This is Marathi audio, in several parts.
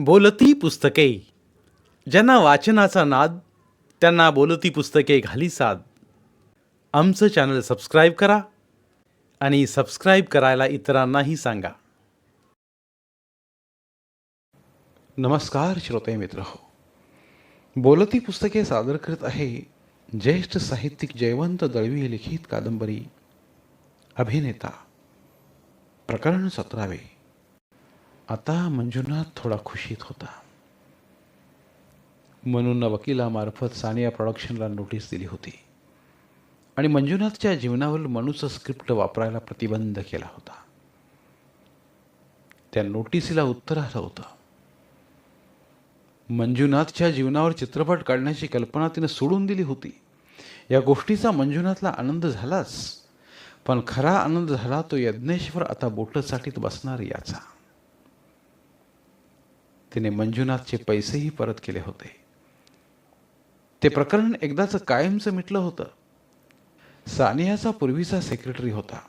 बोलती पुस्तके. ज्यांना वाचनाचा नाद, त्यांना बोलती पुस्तके घाली साद. आमचं चॅनल सबस्क्राईब करा आणि सबस्क्राईब करायला इतरांनाही सांगा. नमस्कार श्रोते मित्र हो. बोलती पुस्तके सादर करत आहे ज्येष्ठ साहित्यिक जयवंत दळवी लिखित कादंबरी अभिनेता. प्रकरण 17. आता मंजुनाथ थोडा खुशीत होता. म्हणून वकिलामार्फत सानिया प्रोडक्शनला नोटीस दिली होती आणि मंजुनाथच्या जीवनावर मनूचं स्क्रिप्ट वापरायला प्रतिबंध केला होता. त्या नोटिसीला उत्तर आलं होतं. मंजुनाथच्या जीवनावर चित्रपट काढण्याची कल्पना तिने सोडून दिली होती. या गोष्टीचा मंजुनाथला आनंद झालाच, पण खरा आनंद झाला तो यज्ञेश्वर आता बोटं चाटीत बसणार याचा. तिने मंजुनाथचे पैसेही परत केले होते. ते प्रकरण एकदाच कायमचं मिटलं होतं. सानियाचा पूर्वीचा सेक्रेटरी होता.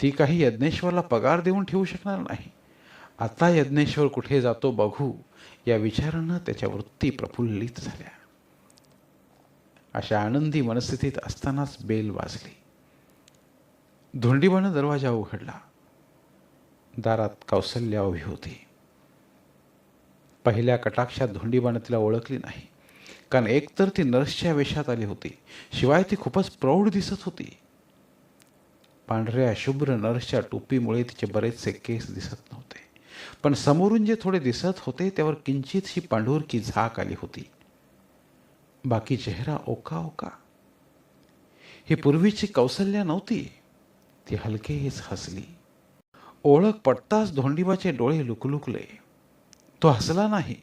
ती काही यज्ञेश्वरला पगार देऊन ठेवू शकणार नाही. आता यज्ञेश्वर कुठे जातो बघू या विचारानं त्याच्या वृत्ती प्रफुल्लित झाल्या. अशा आनंदी मनस्थितीत असतानाच बेल वाजली. धोंडीबानं दरवाजा उघडला. दारात कौसल्या उभी होती. पहिल्या कटाक्षात धोंडीबानं तिला ओळखली नाही, कारण एकतर ती नर्सच्या वेशात आली होती, शिवाय ती खूपच प्रौढ दिसत होती. पांढऱ्या शुभ्र नर्सच्या टोपीमुळे तिचे बरेचसे केस दिसत नव्हते, पण समोरून जे थोडे दिसत होते त्यावर किंचितशी पांढुरकी झाक आली होती. बाकी चेहरा ओका ओका. ही पूर्वीची कौसल्या नव्हती. ती हलकेच हसली. ओळख पटताच धोंडीबाचे डोळे लुकलुकले. तो हसला नाही,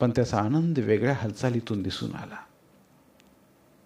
पण त्याचा आनंद वेगळ्या हालचालीतून दिसून आला.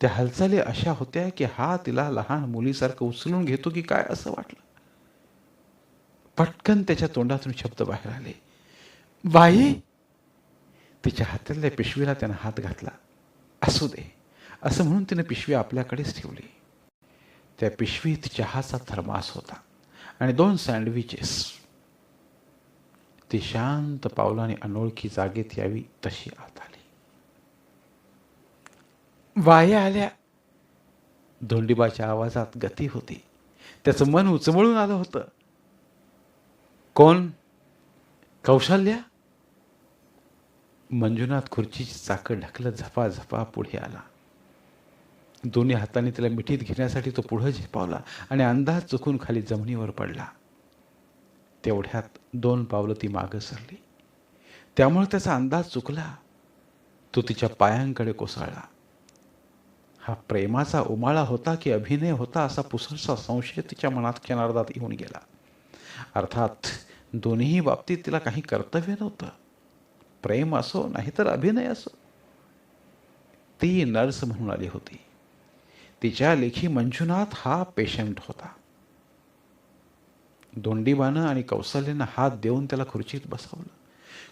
त्या हालचाली अशा होत्या की हा तिला लहान मुलीसारखं उचलून घेतो की काय असं वाटलं. पटकन त्याच्या तोंडातून शब्द बाहेर आले, बाई. तिच्या हातातल्या पिशवीला त्यानं हात घातला. असू दे असं म्हणून तिने पिशवी आपल्याकडेच ठेवली. त्या पिशवीत चहाचा थर्मास होता आणि 2 सँडविचेस. ती शांत पावलाने अनोळखी जागेत यावी तशी आत आली. वाया आल्या. धोंडीबाच्या आवाजात गती होती. त्याचं मन उचमळून आलं होतं. कोण? कौशल्या? मंजुनाथ खुर्चीची चाकं ढकलत झपाझपा पुढे आला. दोन्ही हातांनी तिला मिठीत घेण्यासाठी तो पुढे झेपावला आणि अंदाज चुकून खाली जमिनीवर पडला. तेवढ्यात 2 पावलं ती मागं सरली. त्यामुळे त्याचा अंदाज चुकला. तो तिच्या पायांकडे कोसळला. हा प्रेमाचा उमाळा होता की अभिनय होता असा पुसरसा संशय तिच्या मनात क्षणार्धात येऊन गेला. अर्थात दोन्ही बाबतीत तिला काही कर्तव्य नव्हतं. प्रेम असो नाहीतर अभिनय असो. ती नर्स म्हणून आली होती. तिच्या लेखी मंजुनाथ हा पेशंट होता. धोंडीबानं आणि कौसल्यानं हात देऊन त्याला खुर्चीत बसवलं.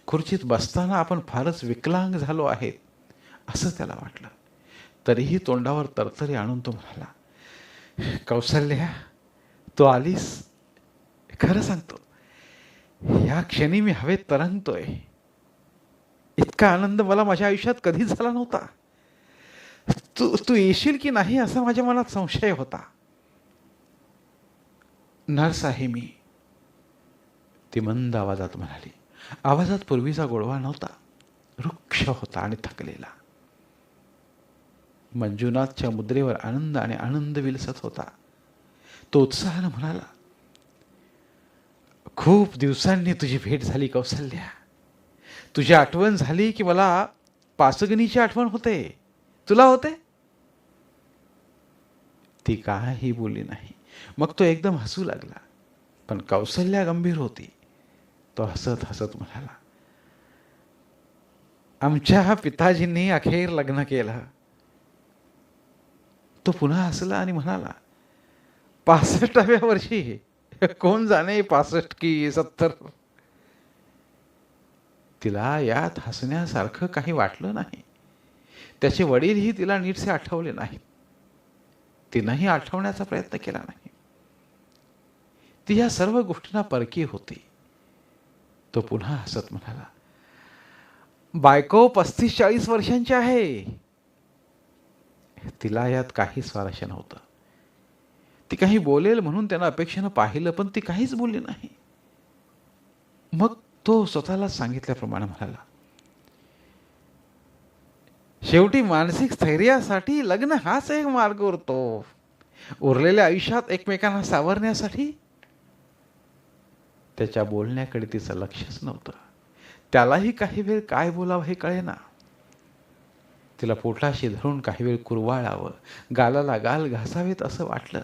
खुर्चीत बसताना आपण फारच विकलांग झालो आहेत असं त्याला वाटलं. तरीही तोंडावर तरतरी आणून तो म्हणाला, कौसल्या, तू आलीस? खरं सांगतो, या क्षणी मी हवेत तरंगतोय. इतका आनंद मला माझ्या आयुष्यात कधीच झाला नव्हता. तू तू येशील की नाही असा माझ्या मनात संशय होता. नर्स आहे मी, ती मंद आवाजात म्हणाली. आवाजात पूर्वीचा गोडवा नव्हता, रुक्ष होता आणि थकलेला. मंजुनाथच्या मुद्रेवर आनंद आणि आनंद विलसत होता. तो उत्साहानं म्हणाला, खूप दिवसांनी तुझी भेट झाली कौसल्या. तुझी आठवण झाली की मला पासगणीची आठवण होते. तुला होते? ती काही बोलली नाही. मग तो एकदम हसू लागला, पण कौसल्या गंभीर होती. तो हसत हसत म्हणाला, आमच्या पिताजींनी अखेर लग्न केलं. तो पुन्हा हसला आणि म्हणाला, 65व्या वर्षी? कोण जाणे 65 की 70. तिला यात हसण्यासारखं काही वाटलं नाही. त्याचे वडीलही तिला नीटसे आठवले नाहीत. तिनंही आठवण्याचा प्रयत्न केला नाही. ती या सर्व गोष्टींना परकी होती. तो पुन्हा हसत म्हणाला, बायको 35-40 वर्षांची आहे. तिला यात काही स्वारस्य नव्हतं. ती काही बोलेल म्हणून त्यानं अपेक्षेनं पाहिलं, पण ती काहीच बोलली नाही. मग तो स्वतःला सांगितल्याप्रमाणे म्हणाला, शेवटी मानसिक स्थैर्यासाठी लग्न हाच एक मार्ग उरतो. उरलेल्या आयुष्यात एकमेकांना सावरण्यासाठी. त्याच्या बोलण्याकडे तिचं लक्षच नव्हतं. त्यालाही काही वेळ काय बोलावं हे कळेना. तिला पोटाशी धरून काही वेळ कुरवाळावं, गालाला गाल घासावेत असं वाटलं.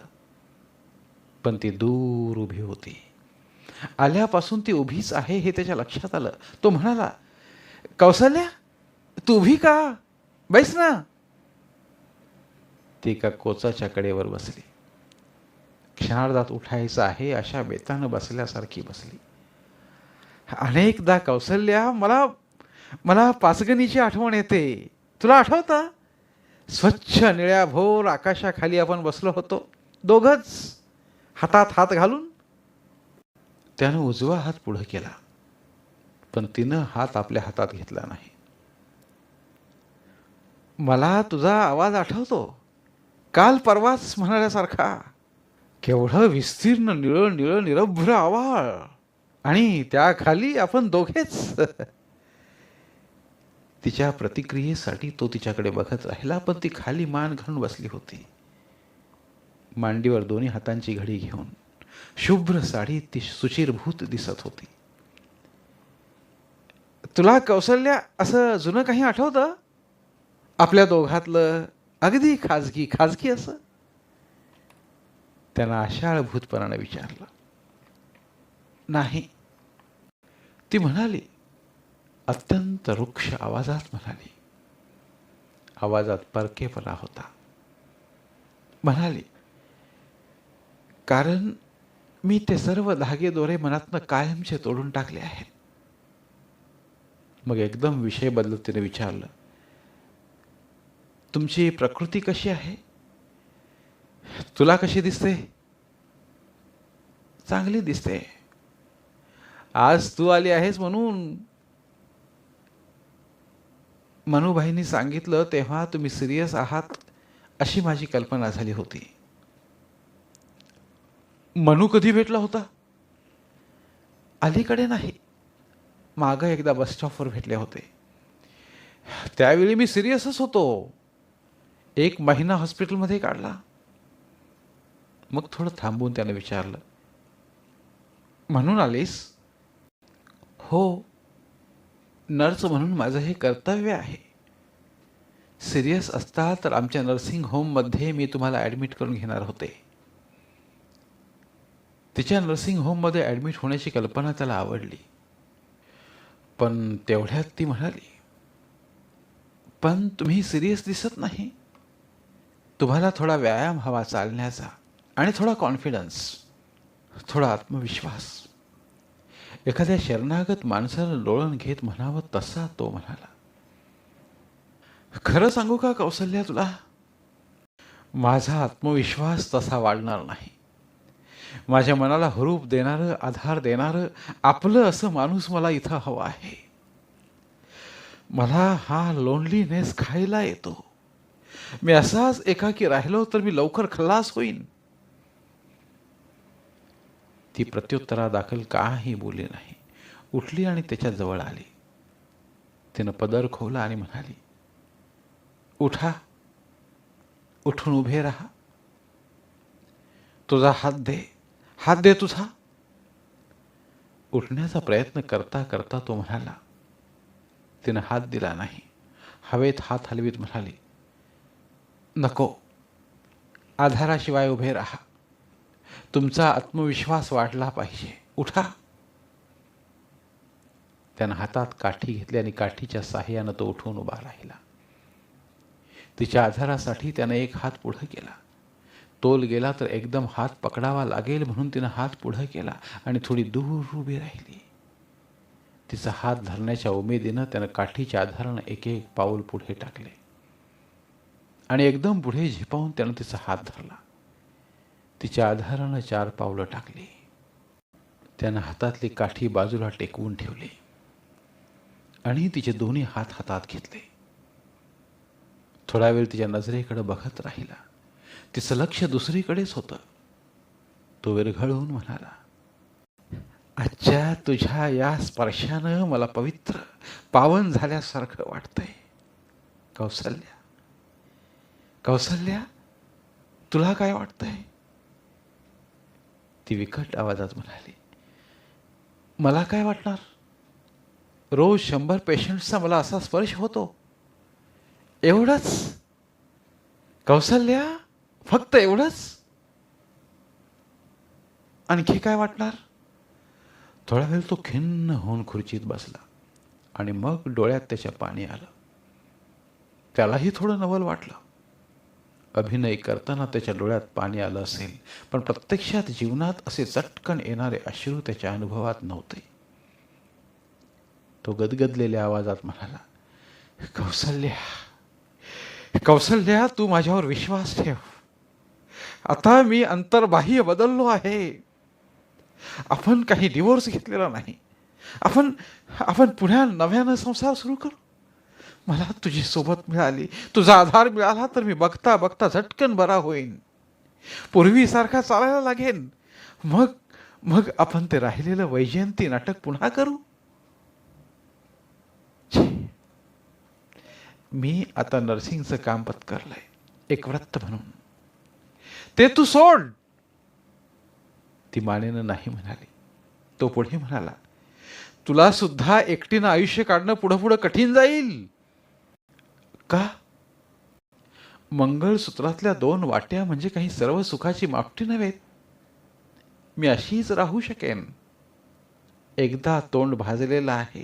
पण ती दूर उभी होती. आल्यापासून ती उभीच आहे हे त्याच्या लक्षात आलं. तो म्हणाला, कौसल्या, तू उभी का? बैस ना. ती एका कोचाच्या कडेवर बसली. क्षणार्धात उठायचं आहे अशा बेतानं बसल्यासारखी बसली. अनेकदा कौसल्या, मला मला पाचगणीची आठवण येते. तुला आठवतं? स्वच्छ निळ्याभोर आकाशाखाली आपण बसलो होतो, दोघंच, हातात हात घालून. त्यानं उजवा हात पुढे केला, पण तिनं हात आपल्या हातात घेतला नाही. मला तुझा आवाज आठवतो, काल परवाच म्हणाल्यासारखा. केवढं विस्तीर्ण निळं निळं निरभ्र आभाळ, आणि त्याखाली आपण दोघेच. तिच्या प्रतिक्रियेसाठी तो तिच्याकडे बघत राहिला, पण ती खाली मान घालून बसली होती. मांडीवर दोन्ही हातांची घडी घेऊन शुभ्र साडीत ती सुचिरभूत दिसत होती. तुला कौसल्या असं जुनं काही आठवतं? आपल्या दोघातलं अगदी खाजगी खाजगी असं? त्यानं आशाळभूतपणानं विचारलं. नाही, ती म्हणाली, अत्यंत रुक्ष आवाजात म्हणाली. आवाजात परकेपणा होता. म्हणाली, कारण मी ते सर्व धागेदोरे मनातनं कायमचे तोडून टाकले आहेत. मग एकदम विषय बदलत तिने विचारलं, तुमची प्रकृती कशी आहे? तुला कशी दिसते? चांगली दिसते. आज तू आली आहेस म्हणून मनुबाईंनी सांगितलं तेव्हा तुम्ही सिरियस आहात अशी माझी कल्पना झाली होती. मनू कधी भेटला होता? अलीकडे नाही, मागं एकदा बस स्टॉपवर भेटले होते. त्यावेळी मी सिरियसच होतो. 1 महिना हॉस्पिटलमध्ये काढला. मग थोडं थांबून त्याने विचारलं, म्हणून आलीस? हो, नर्स म्हणून माझं हे कर्तव्य आहे. सिरियस असता तर आमच्या नर्सिंग होममध्ये मी तुम्हाला ॲडमिट करून घेणार होते. तिच्या नर्सिंग होममध्ये ॲडमिट होण्याची कल्पना त्याला आवडली. पण तेवढ्यात ती म्हणाली, पण तुम्ही सिरियस दिसत नाही. तुम्हाला थोडा व्यायाम हवा चालण्याचा, आणि थोडा कॉन्फिडन्स, थोडा आत्मविश्वास. एखाद्या शरणागत माणसाला लोळण घेत म्हणावं तसा तो म्हणाला. खरं सांगू का कौसल्या तुला, माझा आत्मविश्वास तसा वाढणार नाही. माझ्या मनाला हुरूप देणारं, आधार देणारं, आपलं असं माणूस मला इथं हवं आहे. मला हा लोनलीनेस खायला येतो. मी असाच एकाकी राहिलो तर मी लवकर खल्लास होईन. ती प्रत्युत्तरादाखल काही बोलली नाही. उठली आणि त्याच्या जवळ आली. तिनं पदर खोवला आणि म्हणाली, उठा, उठून उभे राहा. तुझा हात दे, हात दे तुझा. उठण्याचा प्रयत्न करता करता तो म्हणाला. तिनं हात दिला नाही. हवेत हात हलवीत म्हणाली, नको, आधाराशिवाय उभे राहा. तुमचा आत्मविश्वास वाढला पाहिजे. उठा. त्यानं हातात काठी घेतली आणि काठीच्या साह्यानं तो उठून उभा राहिला. तिच्या आधारासाठी त्यानं एक हात पुढे केला. तोल गेला तर एकदम हात पकडावा लागेल म्हणून तिनं हात पुढे केला आणि थोडी दूर उभी राहिली. तिचा हात धरण्याच्या उमेदीनं त्यानं काठीच्या आधारानं एक एक पाऊल पुढे टाकले आणि एकदम पुढे झेपावून त्यानं तिचा हात धरला. तिच्या आधारानं 4 पावलं टाकली. त्यानं हातातली काठी बाजूला टेकवून ठेवली. आणि तिचे दोन्ही हात हातात घेतले. थोडा वेळ तिच्या नजरेकडे बघत राहिला. तिचं लक्ष दुसरीकडेच होतं. तो विरघळून म्हणाला, आजच्या तुझ्या या स्पर्शानं मला पवित्र पावन झाल्यासारखं वाटतंय. कौसल्या, कौसल्या, तुला काय वाटतंय? ती विकट आवाजात म्हणाली, मला काय वाटणार? रोज 100 पेशंट्सचा मला असा स्पर्श होतो. एवढंच कौसल्या, फक्त एवढंच? आणखी काय वाटणार? थोडा वेळ तो खिन्न होऊन खुर्चीत बसला आणि मग डोळ्यात त्याच्या पाणी आलं. त्यालाही थोडं नवल वाटलं. अभिनय करताना त्याच्या डोळ्यात पाणी आलं असेल, पण प्रत्यक्षात जीवनात असे चटकन येणारे अश्रू त्याच्या अनुभवात नव्हते. तो गदगदलेल्या आवाजात म्हणाला, कौसल्या, कौसल्या, तू माझ्यावर विश्वास ठेव. आता मी अंतर्बाह्य बदललो आहे. आपण काही डिवोर्स घेतलेला नाही. आपण पुन्हा नव्यानं संसार सुरू करू. मला तुझी सोबत मिळाली, तुझा आधार मिळाला तर मी बघता बघता झटकन बरा होईन. पूर्वीसारखा चालायला लागेन. मग मग आपण ते राहिलेलं वैजयंती नाटक पुन्हा करू. मी आता नर्सिंगचं काम पत्करलंय, एक व्रत म्हणून. ते तू सोड. ती मानेनं नाही म्हणाली. तो पुढे म्हणाला, तुला सुद्धा एकटीनं आयुष्य काढणं पुढं पुढं कठीण जाईल. का? मंगळसूत्रातल्या 2 वाट्या म्हणजे काही सर्व सुखाची मापटी नव्हेत. मी अशीच राहू शकेन. एकदा तोंड भाजलेलं आहे,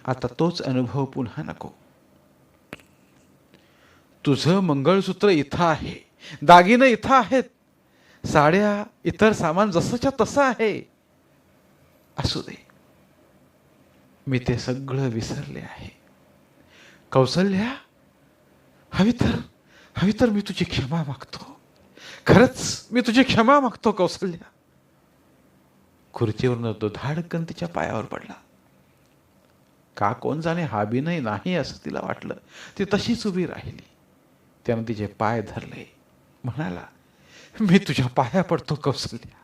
आता तोच अनुभव पुन्हा नको. तुझं मंगळसूत्र इथं आहे, दागिनं इथं आहेत, साड्या, इतर सामान जसंच्या तसं आहे. असू दे, मी ते सगळं विसरले आहे. कौसल्या, हवी तर मी तुझी क्षमा मागतो. खरंच मी तुझी क्षमा मागतो कौसल्या. खुर्चीवरनं तो धाडकन तिच्या पायावर पडला. का कोण जाणे, हा अभिनय नाही असं तिला वाटलं. ती तशीच उभी राहिली. त्यानं तिचे पाय धरले. म्हणाला, मी तुझ्या पाया पडतो कौसल्या.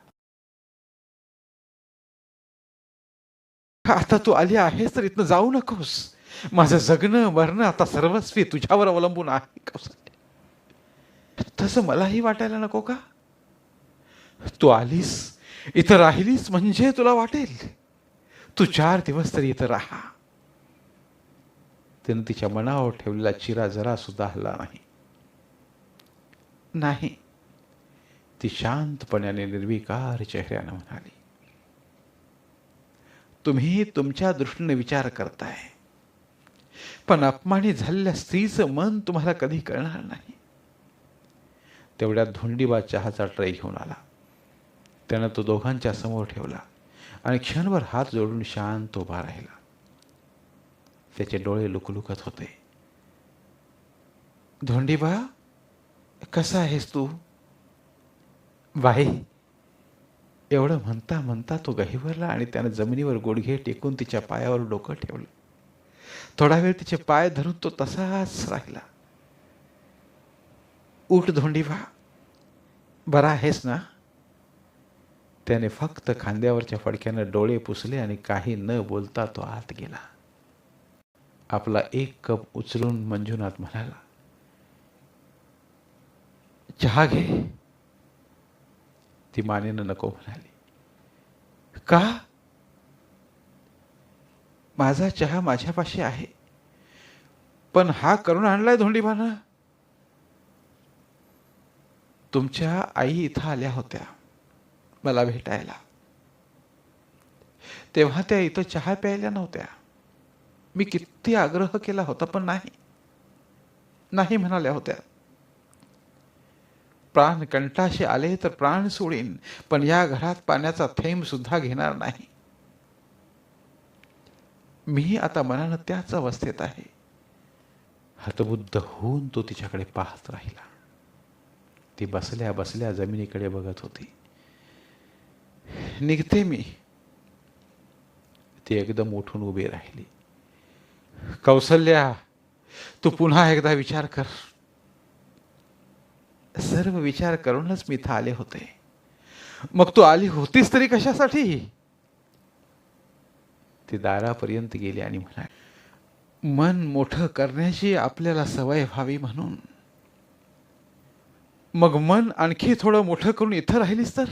आता तू आली आहेस तर इथनं जाऊ नकोस. माझं जगणं मरणं आता सर्वस्वी तुझ्यावर अवलंबून आहे कौसल्या. तसं मलाही वाटायला नको का? तू आलीस, इथं राहिलीस म्हणजे तुला वाटेल. तू 4 दिवस तरी इथं राहा. त्यानं तिच्या मनावर ठेवलेला चिरा जरा सुद्धा हल्ला नाही. नाही, ती शांतपणाने निर्विकार चेहऱ्यानं म्हणाली, तुम्ही तुमच्या दृष्टीने विचार करताय, पण अपमानित झालेल्या स्त्रीचं मन तुम्हाला कधी कळणार नाही. तेवढ्यात धोंडीबा चहाचा ट्रे घेऊन आला. त्यानं तो दोघांच्या समोर ठेवला आणि क्षणभर हात जोडून शांत उभा राहिला. त्याचे डोळे लुकलुकत होते. धोंडीबा, कसा आहेस तू? बाई, एवढं म्हणता म्हणता तो गहिवरला आणि त्यानं जमिनीवर गुडघे टेकून तिच्या पायावर डोकं ठेवलं. थोडा वेळ तिचे पाय धरून तो तसाच राहिला. उठ धोंडीबा, बरा आहेस ना? त्याने फक्त खांद्यावरच्या फडक्यानं डोळे पुसले आणि काही न बोलता तो आत गेला. आपला 1 कप उचलून मंजुनाथ म्हणाला, चहा घे. ती मानेनं नको म्हणाली. का? माझा चहा माझ्यापाशी आहे, पण हा करून आणलाय धोंडीबानं. तुमच्या आई इथं आल्या होत्या मला भेटायला. तेव्हा त्या इथं चहा प्यायल्या नव्हत्या. मी किती आग्रह केला होता, पण नाही म्हणाल्या होत्या. प्राण कंठाशी आले तर प्राण सोडीन, पण या घरात पाण्याचा थेंब सुद्धा घेणार नाही. मी आता मनानं त्याच अवस्थेत आहे. हतबुद्ध होऊन तो तिच्याकडे पाहत राहिला. ती बसल्या बसल्या जमिनीकडे बघत होती. निघते मी. ती एकदम उठून उभी राहिली. कौसल्या, तू पुन्हा एकदा विचार कर. सर्व विचार करूनच मी इथं आले होते. मग तू आली होतीस तरी कशासाठी? ती दारापर्यंत गेली आणि म्हणाली, मन मोठं करण्याची आपल्याला सवय व्हावी म्हणून. मग मन आणखी थोडं मोठं करून इथं राहिलीस तर?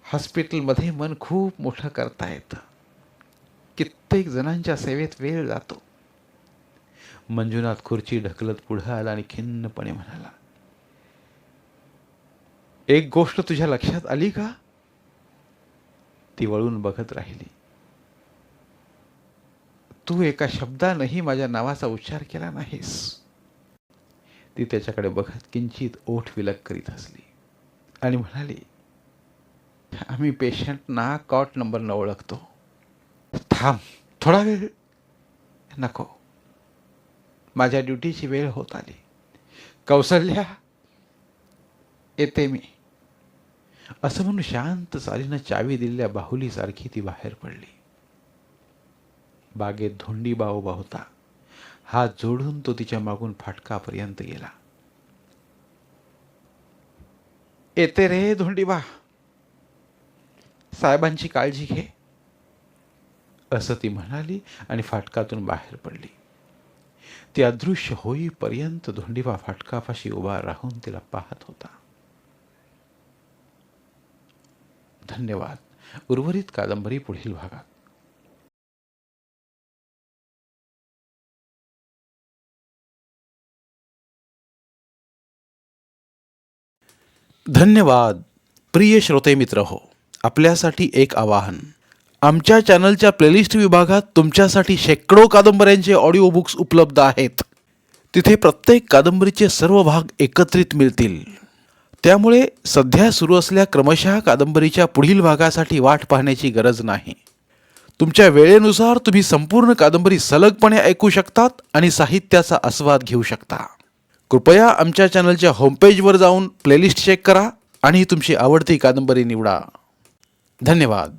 हॉस्पिटलमध्ये मन खूप मोठं करता येतं. कित्येक जणांच्या सेवेत वेळ जातो. मंजुनाथ खुर्ची ढकलत पुढे आला आणि खिन्नपणे म्हणाला, एक गोष्ट तुझ्या लक्षात आली का? ती वळून बघत राहिली. तू एका शब्दानेही माझ्या नावाचा उच्चार केला नाहीस. ती त्याच्याकडे बघत किंचित ओठ विलक करीत हसली आणि म्हणाली, आम्ही पेशंटना कॉट नंबरनं ओळखतो. थांब थोडा वेळ. नको, माझ्या ड्युटीची वेळ होत आली. कौसल्या, येते मी. असं म्हणून शांत चालीनं चावी दिलेल्या बाहुलीसारखी ती बाहेर पडली. बागेत धोंडीबा उभा होता. हात जोडून तो तिच्या मागून फाटकापर्यंत गेला. येते रे धोंडीबा, साहेबांची काळजी घे, असं ती म्हणाली आणि फाटकातून बाहेर पडली. ती अदृश्य होईपर्यंत धोंडीबा फाटकापाशी उभा राहून तिला पाहत होता. धन्यवाद. उर्वरित कादंबरी पुढील भागात. धन्यवाद. प्रिय श्रोते मित्र हो, आपल्यासाठी एक आवाहन. आमच्या चॅनलच्या प्लेलिस्ट विभागात तुमच्यासाठी शेकडो कादंबऱ्यांचे ऑडिओ बुक्स उपलब्ध आहेत. तिथे प्रत्येक कादंबरीचे सर्व भाग एकत्रित मिळतील. त्यामुळे सध्या सुरू असलेल्या क्रमशः कादंबरीच्या पुढील भागासाठी वाट पाहण्याची गरज नाही. तुमच्या वेळेनुसार तुम्ही संपूर्ण कादंबरी सलगपणे ऐकू शकतात आणि साहित्याचा आस्वाद घेऊ शकता. कृपया आमच्या चॅनलच्या होमपेजवर जाऊन प्लेलिस्ट चेक करा आणि तुमची आवडती कादंबरी निवडा. धन्यवाद.